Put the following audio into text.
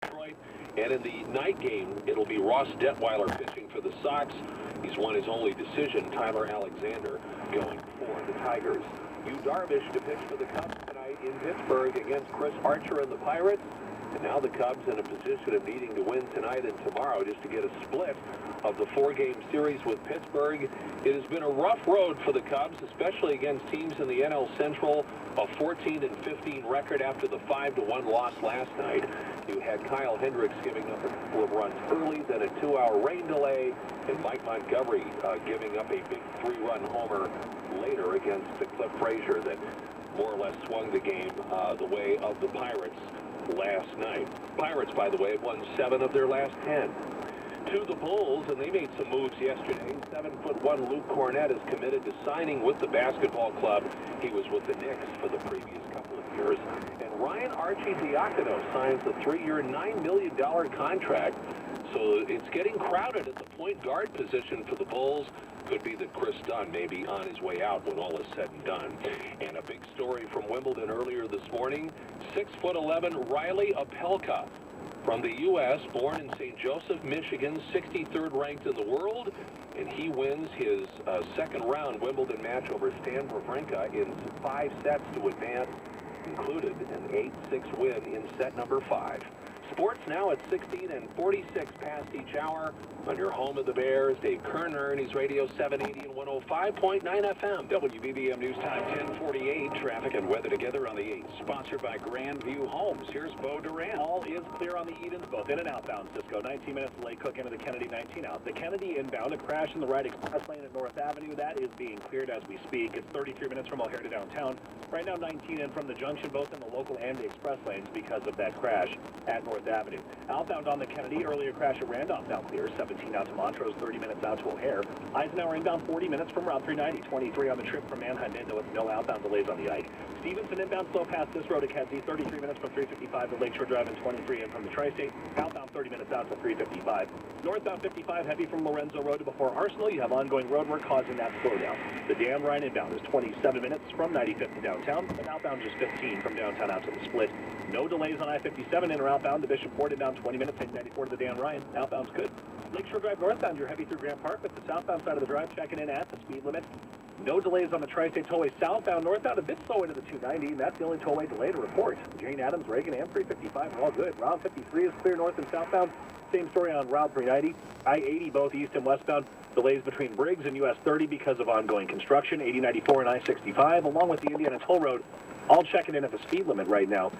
Detroit. And in the night game, it'll be Ross Detweiler pitching for the Sox. He's won his only decision. Tyler Alexander going for the Tigers. Yu Darvish to pitch for the Cubs tonight in Pittsburgh against Chris Archer and the Pirates. And now the Cubs in a position of needing to win tonight and tomorrow just to get a split of the four-game series with Pittsburgh. It has been a rough road for the Cubs, especially against teams in the NL Central. A 14-15 record after the 5-1 loss last night. You had Kyle Hendricks giving up a couple of runs early, then a 2-hour rain delay, and Mike Montgomery giving up a big 3-run homer later against Cliff Frazier that more or less swung the game the way of the Pirates last night. Pirates, by the way, have won 7 of their last 10. To the Bulls, and they made some moves yesterday. 7'1" Luke Cornett is committed to signing with the basketball club. He was with the Knicks for the previous couple of years. And Ryan Arcidiacono signs a 3-year, $9 million contract. So it's getting crowded at the point guard position for the Bulls. Could be that Chris Dunn may be on his way out when all is said and done. And a big story from Wimbledon earlier this morning. 6'11" Riley Opelka from the U.S., born in St. Joseph, Michigan, 63rd ranked in the world. And he wins his second round Wimbledon match over Stan Wawrinka in 5 sets to advance, included an 8-6 win in set number 5. Sports now at 16 and 46 past each hour. On your home of the Bears, Dave Kerner, News Radio 780 and 105.9 FM. WBBM News Time 1048. Traffic and weather together on the 8th. Sponsored by Grandview Homes. Here's Bo Duran. All is clear on the Edens, both in and outbound. Cisco, 19 minutes late. Cook into the Kennedy, 19 out. The Kennedy inbound, a crash in the right express lane at North Avenue. That is being cleared as we speak. It's 33 minutes from O'Hare to downtown. Right now, 19 in from the junction, both in the local and the express lanes because of that crash at North Avenue. Outbound on the Kennedy, earlier crash at Randolph, now clear. 17 out to Montrose, 30 minutes out to O'Hare. Eisenhower inbound, 40 minutes from Route 390. 23 on the trip from Manheim into with no outbound delays on the Ike. Stevenson inbound slow past this road to Kedzie, 33 minutes from 355 to Lakeshore Drive and 23 in from the Tri-State. Outbound 30 minutes out to 355. Northbound 55 heavy from Lorenzo Road to before Arsenal. You have ongoing road work causing that slowdown. The Dan Ryan inbound is 27 minutes from 95th to downtown. And outbound just 15 from downtown out to the split. No delays on I-57 in or outbound. The Bishop Ford inbound 20 minutes, 94 to the Dan Ryan. Outbound's good. Lakeshore Drive northbound, you're heavy through Grant Park, but the southbound side of the drive checking in at the speed limit. No delays on the Tri-State Tollway southbound, northbound, a bit slow into the 290, and that's the only tollway delay to report. Jane Addams, Reagan, and 355 are all good. Route 53 is clear north and southbound. Same story on Route 390. I-80, both east and westbound. Delays between Briggs and US 30 because of ongoing construction. 8094 and I-65, along with the Indiana Toll Road, all checking in at the speed limit right now.